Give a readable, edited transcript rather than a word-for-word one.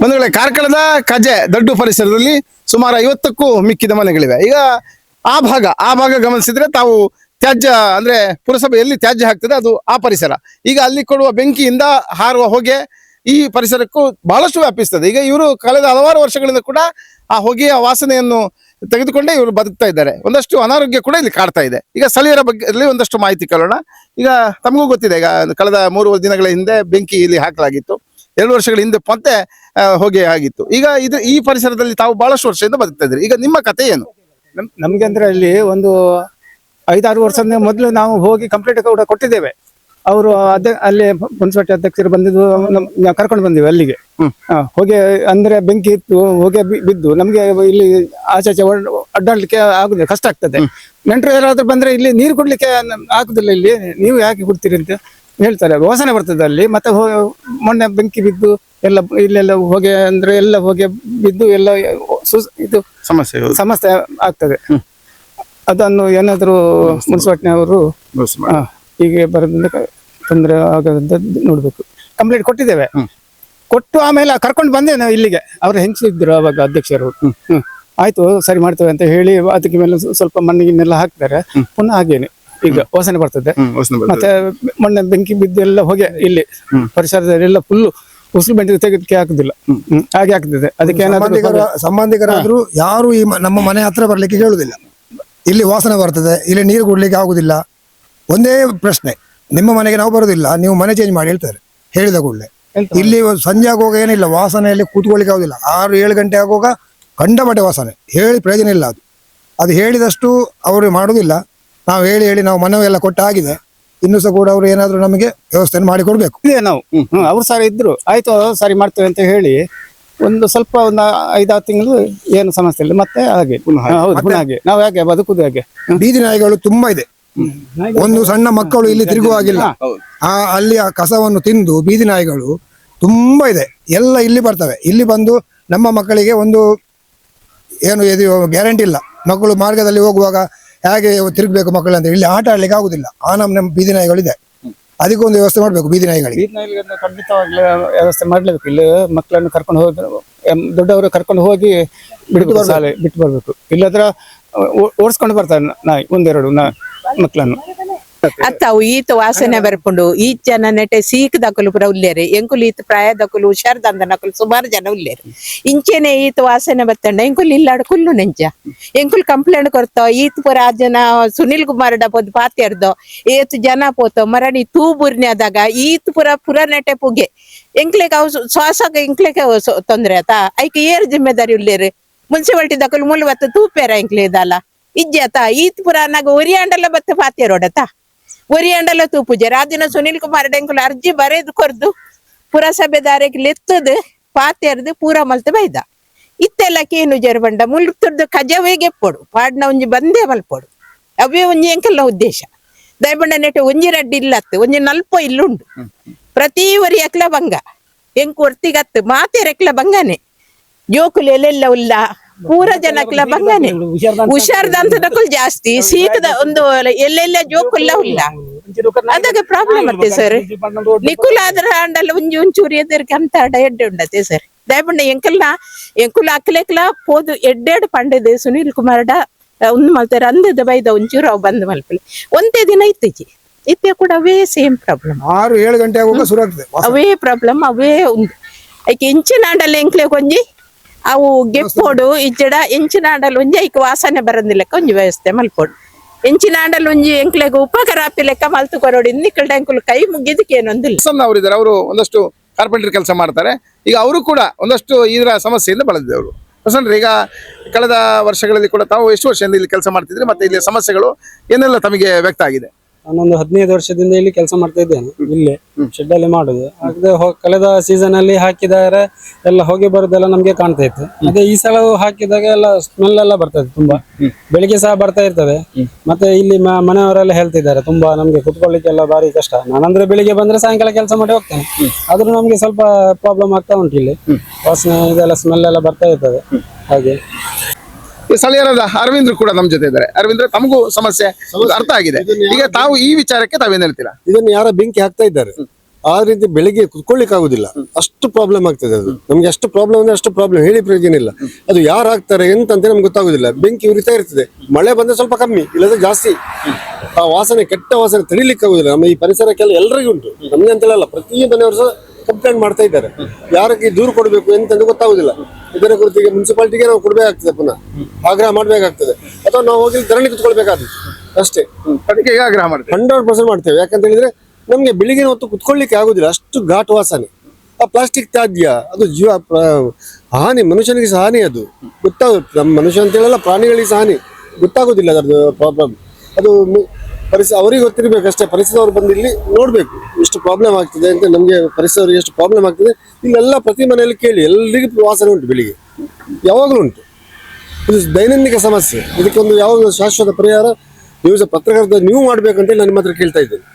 ಬಂಧುಗಳೇ, ಕಾರ್ಕಳದ ಕಜೆ ದೊಡ್ಡ ಪರಿಸರದಲ್ಲಿ ಸುಮಾರು 50ಕ್ಕೂ ಮಿಕ್ಕಿದ ಮನೆಗಳಿವೆ. ಈಗ ಆ ಭಾಗ ಗಮನಿಸಿದ್ರೆ ತಾವು ತ್ಯಾಜ್ಯ ಅಂದ್ರೆ ಪುರಸಭೆ ಎಲ್ಲಿ ತ್ಯಾಜ್ಯ ಹಾಕ್ತದೆ ಅದು ಆ ಪರಿಸರ. ಈಗ ಅಲ್ಲಿ ಕೊಡುವ ಬೆಂಕಿಯಿಂದ ಹಾರುವ ಹೊಗೆ ಈ ಪರಿಸರಕ್ಕೂ ಬಹಳಷ್ಟು ವ್ಯಾಪಿಸ್ತದೆ. ಈಗ ಇವರು ಕಳೆದ ಹಲವಾರು ವರ್ಷಗಳಿಂದ ಕೂಡ ಆ ಹೊಗೆಯ ವಾಸನೆಯನ್ನು ತೆಗೆದುಕೊಂಡೇ ಇವರು ಬದುಕ್ತಾ ಇದ್ದಾರೆ. ಒಂದಷ್ಟು ಅನಾರೋಗ್ಯ ಕೂಡ ಇಲ್ಲಿ ಕಾಡ್ತಾ ಇದೆ. ಈಗ ಸ್ಥಳೀಯರ ಬಗ್ಗೆ ಒಂದಷ್ಟು ಮಾಹಿತಿ ಕೇಳೋಣ. ಈಗ ತಮಗೂ ಗೊತ್ತಿದೆ, ಈಗ ಕಳೆದ 3 ದಿನಗಳ ಹಿಂದೆ ಬೆಂಕಿ ಇಲ್ಲಿ ಹಾಕಲಾಗಿತ್ತು. 2 ವರ್ಷಗಳ ಹಿಂದೆ ಮತ್ತೆ ಹೊಗೆ ಆಗಿತ್ತು. ಈಗ ಈ ಪರಿಸರದಲ್ಲಿ ತಾವು ಬಹಳಷ್ಟು ವರ್ಷದಿಂದ ಬದುಕ್ತಾ ಇದ್ರಿ. ಈಗ ನಿಮ್ಮ ಕಥೆ ಏನು? ನಮ್ಗೆ ಅಂದ್ರೆ ಅಲ್ಲಿ ಒಂದು 5-6 ವರ್ಷದ ಮೊದಲು ನಾವು ಹೋಗಿ ಕಂಪ್ಲೇಂಟ್ ಕೂಡ ಕೊಟ್ಟಿದ್ದೇವೆ. ಅವರು ಅಲ್ಲಿ ಮುನ್ಸಿಪಾಲಿಟಿ ಅಧ್ಯಕ್ಷರು ಬಂದಿದ್ದು ಕರ್ಕೊಂಡು ಬಂದಿವಿ ಅಲ್ಲಿಗೆ. ಹೊಗೆ ಅಂದ್ರೆ ಬೆಂಕಿ ಇತ್ತು, ಹೊಗೆ ಬಿದ್ದು ನಮ್ಗೆ ಇಲ್ಲಿ ಆಚೆ ಅಡ್ಡಾಡ್ಲಿಕ್ಕೆ ಆಗುದಿಲ್ಲ, ಕಷ್ಟ ಆಗ್ತದೆ. ನೆಂಟರು ಯಾರಾದ್ರೂ ಬಂದ್ರೆ ಇಲ್ಲಿ ನೀರು ಕೊಡ್ಲಿಕ್ಕೆ ಆಗುದಿಲ್ಲ, ಇಲ್ಲಿ ನೀವು ಯಾಕೆ ಕೊಡ್ತೀರಿ ಅಂತ ಹೇಳ್ತಾರೆ. ವಾಸನೆ ಬರ್ತದೆ ಅಲ್ಲಿ. ಮತ್ತೆ ಮೊನ್ನೆ ಬೆಂಕಿ ಬಿದ್ದು ಎಲ್ಲ ಇಲ್ಲೆಲ್ಲ ಹೊಗೆ ಅಂದ್ರೆ ಎಲ್ಲ ಹೊಗೆ ಬಿದ್ದು ಎಲ್ಲ ಇದು ಸಮಸ್ಯೆ ಆಗ್ತದೆ. ಅದನ್ನು ಏನಾದ್ರು ಮುನ್ಸಿಪಾಲಿಟಿನವರು ಹೀಗೆ ಬರೋದ್ರಿಂದ ತೊಂದರೆ ಆಗೋದಂತ ನೋಡ್ಬೇಕು. ಕಂಪ್ಲೇಂಟ್ ಕೊಟ್ಟಿದ್ದೇವೆ. ಕೊಟ್ಟು ಆಮೇಲೆ ಕರ್ಕೊಂಡು ಬಂದೆ ನಾವು ಇಲ್ಲಿಗೆ. ಅವ್ರು ಹೆಂಚಿದ್ರು ಅವಾಗ ಅಧ್ಯಕ್ಷರು. ಆಯ್ತು ಸರಿ ಮಾಡ್ತೇವೆ ಅಂತ ಹೇಳಿ ಅದಕ್ಕೆ ಮೇಲೆ ಸ್ವಲ್ಪ ಮಣ್ಣಿಗೆಲ್ಲ ಹಾಕ್ತಾರೆ. ಪುನಃ ಹಾಗೇನೆ ಈಗ ವಾಸನೆ ಬರ್ತದೆ. ಮತ್ತೆ ಮೊನ್ನೆ ಬೆಂಕಿ ಬಿದ್ದು ಎಲ್ಲ ಹೊಗೆ ಇಲ್ಲಿ ಪರಿಸರದಲ್ಲಿ ಎಲ್ಲ ಫುಲ್ಲು ಉಸಿರು ಬೆಂಕಿ ತೆಗೆದಕ್ಕೆ ಹಾಕುದಿಲ್ಲ, ಹಾಗೆ ಆಗ್ತದೆ. ಅದಕ್ಕೆ ಸಂಬಂಧಿಕರಾದ್ರೂ ಯಾರು ಈ ನಮ್ಮ ಮನೆ ಹತ್ರ ಬರ್ಲಿಕ್ಕೆ ಹೇಳುದಿಲ್ಲ. ಇಲ್ಲಿ ವಾಸನೆ ಬರ್ತದೆ, ಇಲ್ಲಿ ನೀರು ಕೊಡ್ಲಿಕ್ಕೆ ಆಗುದಿಲ್ಲ. ಒಂದೇ ಪ್ರಶ್ನೆ, ನಿಮ್ಮ ಮನೆಗೆ ನಾವು ಬರೋದಿಲ್ಲ, ನೀವು ಮನೆ ಚೇಂಜ್ ಮಾಡಿ ಹೇಳ್ತಾರೆ. ಹೇಳಿದ ಕೂಡಲೇ ಇಲ್ಲಿ ಸಂಜೆ ಆಗುವಾಗ ಏನಿಲ್ಲ, ವಾಸನೆಯಲ್ಲಿ ಕೂತ್ಕೊಳ್ಳಿಕ್ಕೆ ಆಗುದಿಲ್ಲ. 6-7 ಗಂಟೆ ಆಗುವಾಗ ಕಂಡಪಟ್ಟೆ ವಾಸನೆ. ಹೇಳಿ ಪ್ರಯೋಜನ ಇಲ್ಲ. ಅದು ಹೇಳಿದಷ್ಟು ಅವರು ಮಾಡುದಿಲ್ಲ. ನಾವು ಹೇಳಿ ನಾವು ಮನವೆಲ್ಲ ಕೊಟ್ಟಾಗಿದೆ. ಇನ್ನು ಸಹ ಕೂಡ ಅವರು ಏನಾದ್ರು ನಮಗೆ ವ್ಯವಸ್ಥೆಯನ್ನು ಮಾಡಿ ಕೊಡ್ಬೇಕು. ನಾವು ಅವ್ರು ಸರಿ ಇದ್ರು, ಆಯ್ತು ಸರಿ ಮಾಡ್ತೇವೆ ಅಂತ ಹೇಳಿ ಒಂದು 5-6 ತಿಂಗಳು ಏನು ಸಮಸ್ಯೆ ಇಲ್ಲ. ಮತ್ತೆ ಹಾಗೆ ಹಾಗೆ ನಾವು ಹೇಗೆ ಬದುಕುದು ಹೇಗೆ? ಬೀದಿ ನಾಯಿಗಳು ತುಂಬಾ ಇದೆ. ಒಂದು ಸಣ್ಣ ಮಕ್ಕಳು ಇಲ್ಲಿ ತಿರುಗುವಾಗಿಲ್ಲ. ಅಲ್ಲಿ ಆ ಕಸವನ್ನು ತಿಂದು ಬೀದಿ ನಾಯಿಗಳು ತುಂಬಾ ಇದೆ. ಎಲ್ಲ ಇಲ್ಲಿ ಬರ್ತವೆ. ಇಲ್ಲಿ ಬಂದು ನಮ್ಮ ಮಕ್ಕಳಿಗೆ ಒಂದು ಏನು ಇದು ಗ್ಯಾರಂಟಿ ಇಲ್ಲ. ಮಕ್ಕಳು ಮಾರ್ಗದಲ್ಲಿ ಹೋಗುವಾಗ ಹೇಗೆ ತಿರುಗಬೇಕು ಮಕ್ಕಳು ಅಂತ ಇಲ್ಲಿ ಆಟ ಆಡ್ಲಿಕ್ಕೆ ಆಗುದಿಲ್ಲ. ನಮ್ಮ ಬೀದಿ ನಾಯಿಗಳಿದೆ. ಅದಕ್ಕೊಂದು ವ್ಯವಸ್ಥೆ ಮಾಡ್ಬೇಕು. ಬೀದಿ ನಾಯಿಗಳಿಗೆ ಖಂಡಿತವಾಗ್ಲೂ ವ್ಯವಸ್ಥೆ ಮಾಡ್ಲೇಬೇಕು. ಇಲ್ಲಿ ಮಕ್ಕಳನ್ನು ಕರ್ಕೊಂಡು ಹೋಗಿ, ದೊಡ್ಡವರು ಕರ್ಕೊಂಡು ಹೋಗಿ ಬಿಟ್ಟು ಬರ್ಬೇಕು. ಇಲ್ಲದ್ರ ಓಡಿಸ್ಕೊಂಡು ಬರ್ತಾರೆ ನಾಯಿ 1-2 ಮಕ್ಕಳನ್ನು. ಅತ್ತಾವು ಈತ ವಾಸನೆ ಬರ್ಕೊಂಡು ಈತ್ ಜನ ನೆಟ್ಟೆ ಸೀಕ್ ದಕಲು ಪುರ ಉಲ್ಲೇರಿ ಎಂಕುಲು ಈತ ಪ್ರಾಯ ದಕಲು ಹುಷಾರ್ದಂದ ನಕಲು ಸುಮಾರು ಜನ ಉಲ್ಲೇರಿ. ಇಂಚೆನೆ ಈತ ವಾಸನೆ ಬತ್ತಂಡ ಎಂಕುಲ್ ಇಲ್ಲಾಡ ಕುಲ್ಲು ನೆಂಚ ಎಂಕುಲ್ ಕಂಪ್ಲೇಂಟ್ ಕೊಡ್ತೋ ಈತ್ ಪುರ ಆ ಜನ ಸುನಿಲ್ ಕುಮಾರ್ ಡಪ್ಪದ್ ಪಾತ್ಯಾರ್ದೋ ಏತ್ ಜನ ಪೋತೋ ಮರಣಿ ತೂಬುರ್ನ್ಯಾದಾಗ ಈತ್ ಪುರ ನೆಟ್ಟೆ ಪುಗೆ ಎಂಕ್ಲೆಗೆ ಅವು ಶ್ವಾಸಕ ಎಂಕ್ಲೆಗೆ ತೊಂದ್ರೆ ಆತ ಐಕೆ ಏರ್ ಜಿಮ್ಮೆದಾರಿ ಉಲ್ಲೇರಿ. ಮುನ್ಸಿಪಾಲಿಟಿ ದಕಲು ಮುಲ್ವತ್ತು ತೂಪೇರ ಎಂಕ್ಲೆ ಇದಲ್ಲ ಇಜ್ಜಾತ ಈತ್ ಪುರ ನಾಗ ಒರಿಯಾಂಡಲ್ಲ ಬತ್ತ ಪಾತ್ಯಾರೋಡತ ಒರಿಯಾಂಡಲ್ಲ ತೂಪುಜೆ ರಾಜಿನ ಸುನಿಲ್ ಕುಮಾರ್ ಡೆಂಕುಲ್ ಅರ್ಜಿ ಬರೆದು ಕೊರ್ದು ಪುರಸಭೆದಾರಿಗೆ ಲೆತ್ತದು ಪಾತ್ಯಾರ್ದು ಪೂರ ಮಲ್ತ ಬೈದ. ಇತ್ತೆಲ್ಲ ಕೇನು ಜರ್ಬಂಡ ಮುಲ್ತುರ್ದು ಕಜವೇ ಗೆಪ್ಪೊಡು ಪಾಡ್ನ ಒಂಜಿ ಬಂದೇ ಮಲ್ಪೊಡು. ಅವೇ ಒಂಜಿ ಎಂಕಲ್ಲ ಉದ್ದೇಶ. ದಯಬಂಡ ನೆಟ್ಟೆ ಒಂಜಿ ರಡ್ಡಿ ಇಲ್ಲತ್ತು ಒಂಜಿ ನಲ್ಪೊ ಇಲ್ಲುಂಡು. ಪ್ರತಿ ಒರಿ ಎಕ್ಲ ಬಂಗ ಎಂಕು ಒರ್ತಿಗತ್ತು ಮಾತೇರೆಕ್ಲ ಬಂಗಾನೆ ಜೋಕುಲು ಎಲ್ಲೆಲ್ಲ ಉಲ್ಲ ಪೂರ ಜನಕ್ಲ ಬಂಗಾನೆ ಹುಷಾರ್ದಂತದಕ್ಕೂ ಜಾಸ್ತಿ ಸೀಕದ ಒಂದು ಎಲ್ಲೆಲ್ಲ ಜೋಕುಲ್ಲ ಉಲ್ಲ. ಅದಕ್ಕೆ ಪ್ರಾಬ್ಲಮ್ ಅತ್ತೆ ಸರ್. ನಿಕುಲ ಆದ್ರ ಅಂಡಲ್ಲ ಒಂಚೂರಿ ಎದರ್ಕೆ ಅಂತ ಎಡ್ಡೆ ಉಂಡತೆ ಸರ್. ದಯಪಂಡ ಎಂಕುಲ ಅಕ್ಲೆಕ್ಲ ಪೋದು ಎಡ್ಡೆಡು ಪಂಡದೆ ಸುನೀಲ್ ಕುಮಾರ್ಡ ಒಂದು ಮಲ್ತಾರೆ ಅಂದದ ಬೈದ ಒಂಚೂರು ಅವು ಬಂದು ಮಲ್ಪಲಿ ಒಂದೇ ದಿನ ಇತ್ತೆ ಕೂಡ ಅವೇ ಸೇಮ್ ಪ್ರಾಬ್ಲಮ್. 6-7 ಗಂಟೆ ಆಗುವಾಗ ಶುರು ಆಗ್ತದೆ ಅವೇ ಪ್ರಾಬ್ಲಮ್ ಅವೇ ಉಂಟು. ಐಕೆ ಇಂಚಿನಾಡಲ್ಲ ಎಂಕ್ಲೆ ಕೊಂಜಿ ಅವು ಗೆಪ್ಪೋಡು ಇಜ್ಜಡ ಎಂಚಿನಾಡಲ್ ಒಂಜಿ ಐಕ್ ವಾಸನೆ ಬರಂದಿಲ್ಲ ಒಂಜಿ ವ್ಯವಸ್ಥೆ ಮಲ್ಪೋಡು. ಎಂಚಿನಾಡಲ್ ಒಂಜಿ ಎಂಕ್ಲೆಗೆ ಉಪಕಾರ ಆಪಿ ಲೆಕ್ಕ ಮಲ್ತು ಕೊರೋಡು ಇನ್ನಿಕಲ್ಡ ಎಂಕುಲು ಕೈ ಮುಗಿದಕ್ಕೆ ಏನೊಂದಿಲ್ಲ. ಅವರಿದ್ದಾರೆ, ಅವರು ಒಂದಷ್ಟು ಕಾರ್ಪೆಂಟರ್ ಕೆಲಸ ಮಾಡ್ತಾರೆ. ಈಗ ಅವರು ಕೂಡ ಒಂದಷ್ಟು ಇದರ ಸಮಸ್ಯೆಯಿಂದ ಬಳಲಿದೆ ಅವರು. ಪ್ರಸನ್ನ, ಈಗ ಕಳೆದ ವರ್ಷಗಳಲ್ಲಿ ಕೂಡ ತಾವು ಎಷ್ಟು ವರ್ಷದಿಂದ ಇಲ್ಲಿ ಕೆಲಸ ಮಾಡ್ತಿದ್ರಿ ಮತ್ತೆ ಇಲ್ಲಿ ಸಮಸ್ಯೆಗಳು ಏನೆಲ್ಲ ತಮಗೆ ವ್ಯಕ್ತ ಆಗಿದೆ? ನಾನೊಂದು 15 ವರ್ಷದಿಂದ ಇಲ್ಲಿ ಕೆಲಸ ಮಾಡ್ತಾ ಇದ್ದೇನೆ. ಇಲ್ಲೇ ಶೆಡ್ ಅಲ್ಲಿ ಮಾಡುದು. ಅದೇ ಕಳೆದ ಸೀಸನ್ ಅಲ್ಲಿ ಹಾಕಿದರೆ ಎಲ್ಲ ಹೊಗೆ ಬರುದೆಲ್ಲ ನಮ್ಗೆ ಕಾಣ್ತಾ ಇತ್ತು. ಅದೇ ಈ ಸಲ ಹಾಕಿದಾಗ ಎಲ್ಲ ಸ್ಮೆಲ್ ಎಲ್ಲ ಬರ್ತದೆ ತುಂಬಾ. ಬೆಳಿಗ್ಗೆ ಸಹ ಬರ್ತಾ ಇರ್ತದೆ. ಮತ್ತೆ ಇಲ್ಲಿ ಮನೆಯವರೆಲ್ಲ ಹೇಳ್ತಿದ್ದಾರೆ ತುಂಬಾ ನಮ್ಗೆ ಕುತ್ಕೊಳ್ಳಿಕ್ಕೆಲ್ಲ ಬಾರಿ ಕಷ್ಟ. ನಾನಂದ್ರೆ ಬೆಳಿಗ್ಗೆ ಬಂದ್ರೆ ಸಾಯಂಕಾಲ ಕೆಲಸ ಮಾಡಿ ಹೋಗ್ತೇನೆ. ಆದ್ರೂ ನಮ್ಗೆ ಸ್ವಲ್ಪ ಪ್ರಾಬ್ಲಮ್ ಆಗ್ತಾ ಉಂಟು. ಇಲ್ಲಿ ವಾಸನೆ ಇದೆಲ್ಲ ಸ್ಮೆಲ್ ಎಲ್ಲ ಬರ್ತಾ ಇರ್ತದೆ. ಹಾಗೆ ಸ್ಥಳೀಯರಾದ ಅರವಿಂದ್ರ ಕೂಡ ನಮ್ಮ ಜೊತೆ ಇದ್ದಾರೆ. ಅರವಿಂದ್ರ, ತಮಗೂ ಸಮಸ್ಯೆ ಅರ್ಥ ಆಗಿದೆ. ಈಗ ತಾವು ಈ ವಿಚಾರಕ್ಕೆ ತಾವೇನ್ ಹೇಳ್ತೀರಾ? ಇದನ್ನು ಯಾರ ಬೆಂಕಿ ಹಾಕ್ತಾ ಇದ್ದಾರೆ, ಆ ರೀತಿ ಬೆಳಿಗ್ಗೆ ಕುತ್ಕೊಳ್ಳಿಕ್ಕೆ ಆಗುದಿಲ್ಲ, ಅಷ್ಟು ಪ್ರಾಬ್ಲಮ್ ಆಗ್ತದೆ ಅದು ನಮ್ಗೆ. ಅಷ್ಟು ಪ್ರಾಬ್ಲಮ್ ಅಂದ್ರೆ ಅಷ್ಟು ಪ್ರಾಬ್ಲಮ್, ಹೇಳಿ ಪ್ರಯೋಜನ ಇಲ್ಲ. ಅದು ಯಾರು ಹಾಕ್ತಾರೆ ಎಂತ ಅಂತ ನಮ್ಗೆ ಗೊತ್ತಾಗುದಿಲ್ಲ. ಬೆಂಕಿ ಉರಿತಾ ಇರ್ತದೆ, ಮಳೆ ಬಂದ್ರೆ ಸ್ವಲ್ಪ ಕಮ್ಮಿ, ಇಲ್ಲದ್ರೆ ಜಾಸ್ತಿ. ಆ ವಾಸನೆ, ಕೆಟ್ಟ ವಾಸನೆ ತಡಿಲಿಕ್ಕೆ ಆಗುದಿಲ್ಲ. ನಮ್ಮ ಈ ಪರಿಸರಕ್ಕೆಲ್ಲ ಎಲ್ಲರಿಗೂ ಉಂಟು, ನಮ್ಗೆ ಅಂತೇಳಲ್ಲ, ಪ್ರತಿ ಮನೆಯವರು ಸಹ ಕಂಪ್ಲೇಂಟ್ ಮಾಡ್ತಾ ಇದ್ದಾರೆ. ಯಾರಿಗೆ ದೂರು ಕೊಡಬೇಕು ಎಂತ ಗೊತ್ತಾಗುದಿಲ್ಲ. ಇದರ ಕುರಿತಿಗೆ ಮುನ್ಸಿಪಾಲಿಟಿಗೆ ನಾವು ಕೊಡ್ಬೇಕಾಗ್ತದೆ, ಪುನಃ ಆಗ್ರಹ ಮಾಡ್ಬೇಕಾಗ್ತದೆ, ಅಥವಾ ನಾವು ಹೋಗಿ ಧರಣಿ ಕುತ್ಕೊಳ್ಬೇಕಾದ್ರು ಅಷ್ಟೇ. ಅದಕ್ಕೆ ಈಗ ಆಗ್ರಹ ಮಾಡ್ತೇವೆ. 100% ಮಾಡ್ತೇವೆ. ಯಾಕಂತ ಹೇಳಿದ್ರೆ ನಮ್ಗೆ ಬೆಳಿಗಿನ ಹೊತ್ತು ಕುತ್ಕೊಳ್ಳಿಕ್ಕೆ ಆಗುದಿಲ್ಲ, ಅಷ್ಟು ಘಾಟ್ ವಾಸನೆ. ಆ ಪ್ಲಾಸ್ಟಿಕ್ ತ್ಯಾಜ್ಯ ಅದು ಜೀವ ಹಾನಿ, ಮನುಷ್ಯನಿಗೆ ಸಹ ಹಾನಿ. ಅದು ಗೊತ್ತಾಗುತ್ತೆ, ನಮ್ಮ ಮನುಷ್ಯ ಅಂತ ಹೇಳಲ್ಲ, ಪ್ರಾಣಿಗಳಿಗೆ ಸಹ ಹಾನಿ. ಗೊತ್ತಾಗುದಿಲ್ಲ ಅದರದ್ದು ಪ್ರಾಬ್ಲಮ್. ಅದು ಅವರಿಗೆ ಗೊತ್ತಿರ್ಬೇಕಷ್ಟೇ. ಪರಿಸರದವ್ರು ಬಂದು ಇಲ್ಲಿ ನೋಡ್ಬೇಕು ಎಷ್ಟು ಪ್ರಾಬ್ಲಮ್ ಆಗ್ತದೆ ಅಂತ. ನಮ್ಗೆ ಪರಿಸರವರಿಗೆ ಎಷ್ಟು ಪ್ರಾಬ್ಲಮ್ ಆಗ್ತದೆ ಇಲ್ಲೆಲ್ಲ ಪ್ರತಿ ಮನೆಯಲ್ಲಿ ಕೇಳಿ, ಎಲ್ಲರಿಗೂ ವಾಸನೆ ಉಂಟು ಬೆಳಿಗ್ಗೆ, ಯಾವಾಗಲೂ ಉಂಟು. ಇದು ದೈನಂದಿನ ಸಮಸ್ಯೆ. ಇದಕ್ಕೊಂದು ಯಾವಾಗ ಶಾಶ್ವತ ಪರಿಹಾರ ನೀವು ಪತ್ರಕರ್ತ ನೀವು ಮಾಡ್ಬೇಕಂತೇಳಿ ನಾನು ನಿಮ್ಮ ಹತ್ರ ಕೇಳ್ತಾ ಇದ್ದೇನೆ.